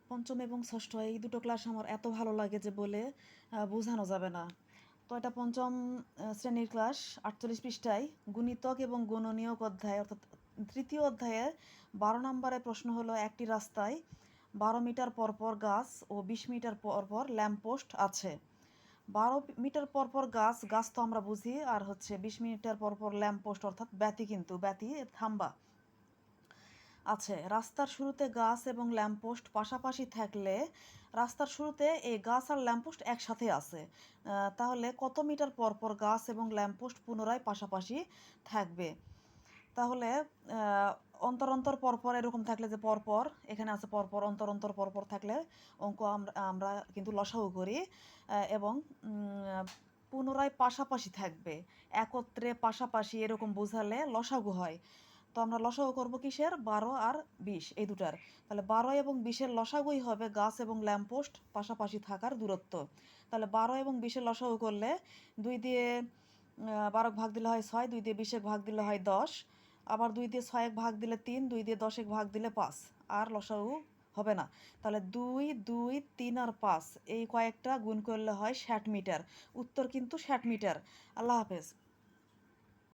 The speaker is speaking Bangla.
পঞ্চম এবং ষষ্ঠ এই দুটো ক্লাস আমার এত ভালো লাগে যে বলে বোঝানো যাবে না। তো এটা পঞ্চম শ্রেণীর ক্লাস 48 পৃষ্ঠায় গুণিতক এবং গুণনীয়ক অধ্যায় অর্থাৎ তৃতীয় অধ্যায়ে 12 নম্বরের প্রশ্ন হলো একটি রাস্তায় 12 মিটার পরপর গাছ ও 20 মিটার পরপর ল্যাম্পপোস্ট আছে। 12 মিটার পরপর গাছ তো আমরা বুঝি, আর হচ্ছে 20 মিটার পরপর ল্যাম্পপোস্ট অর্থাৎ ব্যাতি, কিন্তু ব্যাতি থাম্বা আছে। রাস্তার শুরুতে গাছ এবং ল্যাম্পপোস্ট পাশাপাশি থাকলে রাস্তার শুরুতে এই গাছ আর ল্যাম্পপোস্ট একসাথে আছে, তাহলে কত মিটার পরপর গাছ এবং ল্যাম্পপোস্ট পুনরায় পাশাপাশি থাকবে? তাহলে অন্তর অন্তর পরপর এরকম থাকলে যে পরপর এখানে আছে পরপর, অন্তর অন্তর পরপর থাকলে অঙ্ক আমরা কিন্তু লসাগু করি, এবং পুনরায় পাশাপাশি থাকবে, একত্রে পাশাপাশি এরকম বোঝালে লসাগু হয়। তো আমরা লসাগু করবো কিসের? 12 আর 20 এই দুটার। তাহলে 12 এবং 20-এর লসাগুই হবে গাছ এবং ল্যাম্পপোস্ট পাশাপাশি থাকার দূরত্ব। তাহলে 12 এবং 20-এর লসাগু করলে 2 দিয়ে 12 ভাগ দিলে হয় 6, 2 দিয়ে 20 ভাগ দিলে হয় 10, আবার 2 দিয়ে 6 ভাগ দিলে 3, 2 দিয়ে 10 ভাগ দিলে 5, আর লসাগু হবে না। তাহলে 2, 2, 3 আর 5 এই কয়েকটা গুণ করলে হয় 60 মিটার। উত্তর কিন্তু 60 মিটার। আল্লাহ হাফেজ।